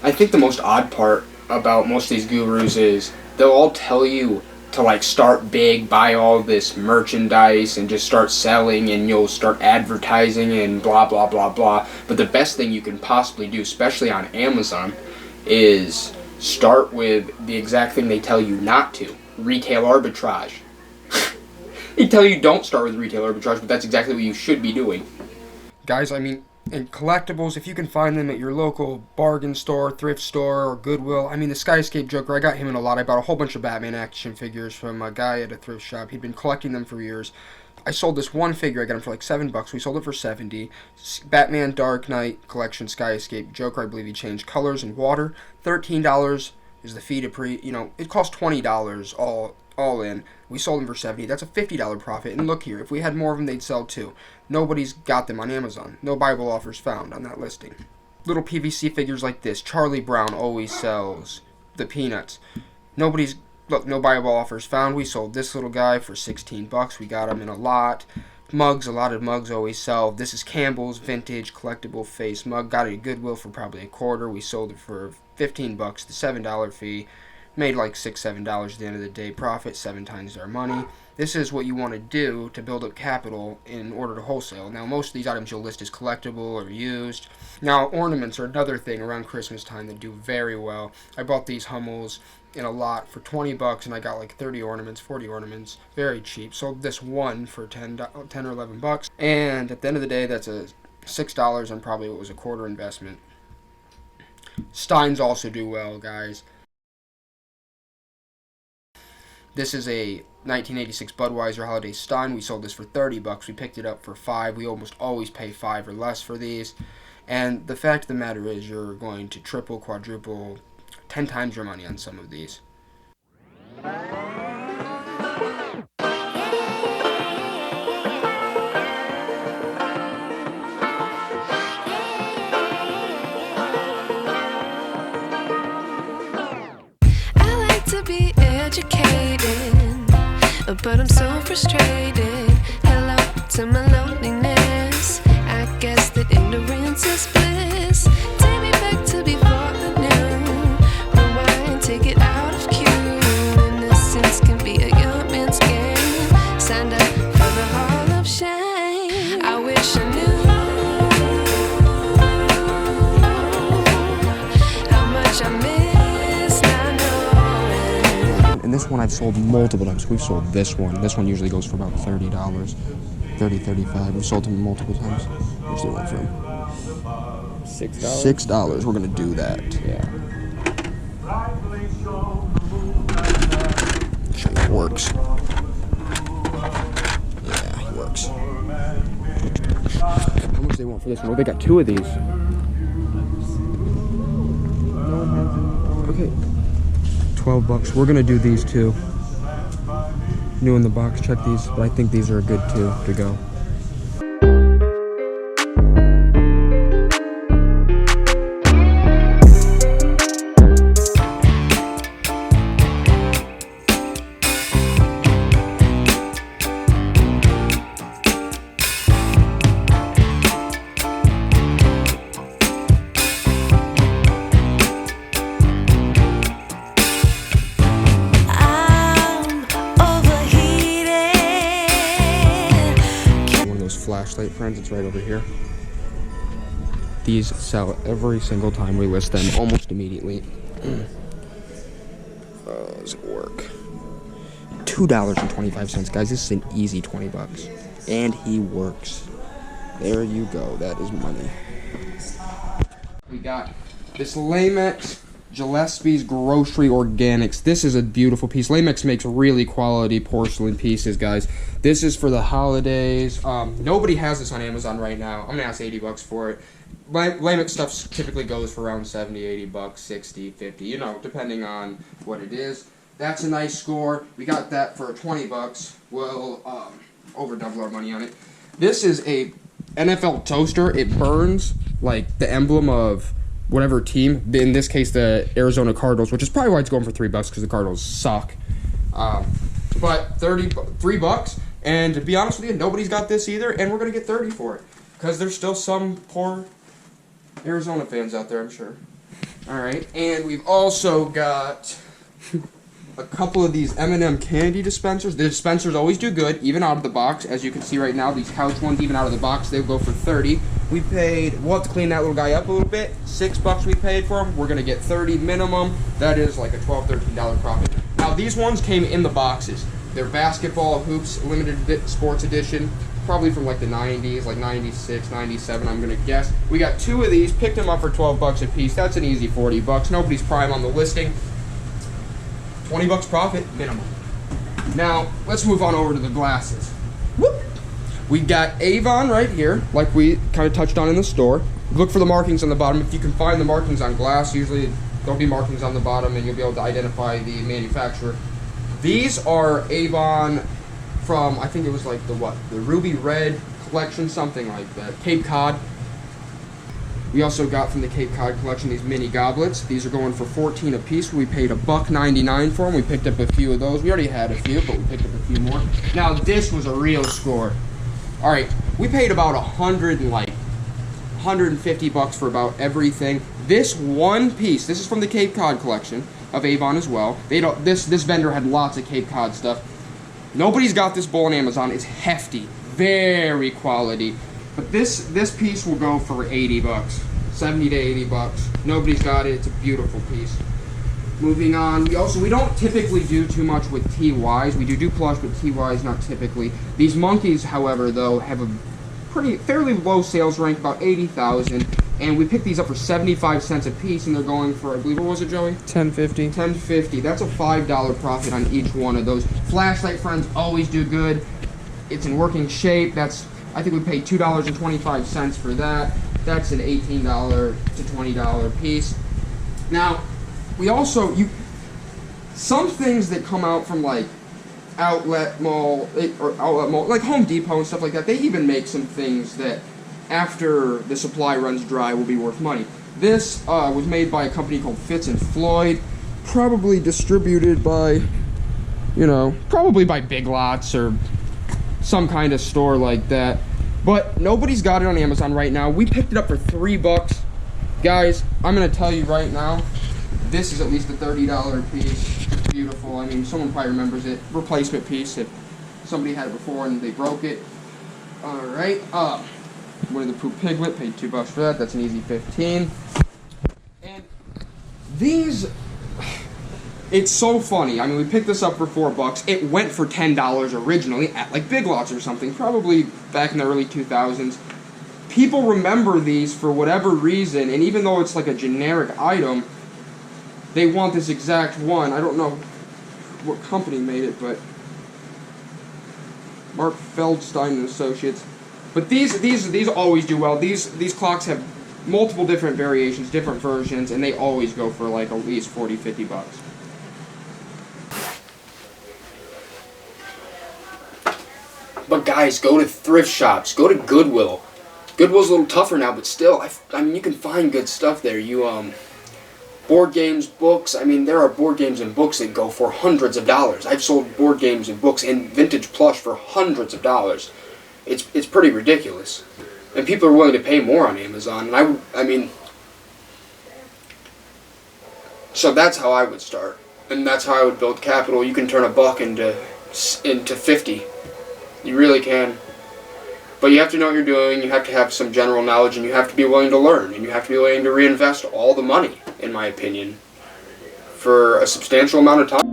I think the most odd part about most of these gurus is they'll all tell you to like start big, buy all this merchandise and just start selling, and you'll start advertising and blah blah blah blah. But the best thing you can possibly do, especially on Amazon, is start with the exact thing they tell you not to: retail arbitrage. They tell you don't start with retail arbitrage, but that's exactly what you should be doing. Guys, I mean, in collectibles, if you can find them at your local bargain store, thrift store, or Goodwill. I mean, the Skyscape Joker, I got him in a lot. I bought a whole bunch of Batman action figures from a guy at a thrift shop. He'd been collecting them for years. I sold this one figure. I got him for like $7. We sold it for $70. Batman Dark Knight Collection Skyscape Joker. I believe he changed colors and water. $13 is the fee to it cost $20 all in. We sold them for $70. That's a $50 profit. And look here, if we had more of them, they'd sell too. Nobody's got them on Amazon. No Bible offers found on that listing. Little PVC figures like this. Charlie Brown always sells the Peanuts. No Bible offers found. We sold this little guy for $16. We got him in a lot. Mugs, a lot of mugs always sell. This is Campbell's vintage collectible face mug. Got it at Goodwill for probably a quarter. We sold it for $15. The $7 fee. Made like $6, $7 at the end of the day. Profit 7 times our money. This is what you want to do to build up capital in order to wholesale. Now, most of these items you'll list as collectible or used. Now, ornaments are another thing around Christmas time that do very well. I bought these Hummels in a lot for $20, and I got like 30 ornaments, 40 ornaments, very cheap. Sold this one for $10 or $11, and at the end of the day, that's a $6 on probably what was a quarter investment. Steins also do well, guys. This is a 1986 Budweiser Holiday Stein. We sold this for $30. We picked it up for $5. We almost always pay $5 or less for these. And the fact of the matter is, you're going to triple, quadruple, 10 times your money on some of these. I like to be educated, but I'm so frustrated. Hello to my loneliness. I guess that ignorance is bliss. Take me back to before I knew. Rewind, take it out of cue. Innocence can be a young man's game. Signed up for the Hall of Shame. I wish I knew how much I miss not knowing. And this one I've sold multiple times. We've sold this one. This one usually goes for about $30, $35. We've sold them multiple times. Where's the one from? $6? $6. We're gonna do that. Yeah. Show you it works. Yeah, it works. How much do they want for this one? Oh, they got 2 of these. Okay. $12. We're gonna do these too. New in the box. Check these, but I think these are good too to go. Flashlight, friends, it's right over here. These sell every single time we list them, almost immediately. Does it work? $2.25, guys. This is an easy $20, and he works. There you go. That is money. We got this Lamex Gillespie's Grocery Organics. This is a beautiful piece. Lamex makes really quality porcelain pieces, guys. This is for the holidays. Nobody has this on Amazon right now. I'm gonna ask $80 for it. Lamex stuff typically goes for around $70, $80, 60, 50, you know, depending on what it is. That's a nice score. We got that for $20. We'll over double our money on it. This is a NFL toaster. It burns like the emblem of whatever team, in this case the Arizona Cardinals, which is probably why it's going for $3 because the Cardinals suck. But $3, and to be honest with you, nobody's got this either, and we're gonna get 30 for it because there's still some poor Arizona fans out there, I'm sure. Alright, and we've also got a couple of these M&M candy dispensers. The dispensers always do good, even out of the box. As you can see right now, these couch ones, even out of the box, they'll go for $30. We paid, we'll have to clean that little guy up a little bit. $6 we paid for them. We're going to get $30 minimum. That is like a $12, $13 profit. Now, these ones came in the boxes. They're basketball hoops, limited sports edition, probably from like the 90s, like 96, 97, I'm going to guess. We got 2 of these, picked them up for $12 a piece. That's an easy $40. Nobody's prime on the listing. $20 profit minimum. Now, let's move on over to the glasses. Whoop. We got Avon right here, like we kind of touched on in the store. Look for the markings on the bottom. If you can find the markings on glass, usually there'll be markings on the bottom and you'll be able to identify the manufacturer. These are Avon from, I think it was like the Ruby Red collection, something like that. Cape Cod. We also got from the Cape Cod collection these mini goblets. These are going for $14 a piece. We paid $1.99 for them. We picked up a few of those. We already had a few, but we picked up a few more. Now this was a real score. All right, we paid about $150 for about everything. This one piece, this is from the Cape Cod collection of Avon as well. This vendor had lots of Cape Cod stuff. Nobody's got this bowl on Amazon. It's hefty, very quality. But this piece will go for $80, $70 to $80. Nobody's got it. It's a beautiful piece. Moving on, we don't typically do too much with TYs. We do plush, but TYs not typically. These monkeys, however, though, have a fairly low sales rank, about 80,000, and we picked these up for 75 cents a piece, and they're going for, I believe, what was it, Joey? $10.50. $10.50. That's a $5 profit on each one of those. Flashlight friends always do good. It's in working shape. I think we paid $2.25 for that. That's an $18 to $20 piece. Now, we also, some things that come out from like outlet mall, like Home Depot and stuff like that, they even make some things that after the supply runs dry will be worth money. This was made by a company called Fitz and Floyd, probably distributed by, probably by Big Lots or some kind of store like that. But nobody's got it on Amazon right now. We picked it up for $3. Guys, I'm going to tell you right now, this is at least a $30 piece. It's beautiful. I mean, someone probably remembers it. Replacement piece if somebody had it before and they broke it. Alright. Winnie the Pooh Piglet, paid $2 for that. That's an easy 15. And these... It's so funny. I mean, we picked this up for $4. It went for $10 originally at like Big Lots or something, probably back in the early 2000s. People remember these for whatever reason, and even though it's like a generic item, they want this exact one. I don't know what company made it, but Mark Feldstein and Associates. But these always do well. These clocks have multiple different variations, different versions, and they always go for like at least $40, $50. But guys, go to thrift shops. Go to Goodwill. Goodwill's a little tougher now, but still, I mean, you can find good stuff there. Board games, books. I mean, there are board games and books that go for hundreds of dollars. I've sold board games and books and vintage plush for hundreds of dollars. It's pretty ridiculous, and people are willing to pay more on Amazon. And I mean, so that's how I would start, and that's how I would build capital. You can turn $1 into 50. You really can. But you have to know what you're doing, you have to have some general knowledge, and you have to be willing to learn, and you have to be willing to reinvest all the money, in my opinion, for a substantial amount of time.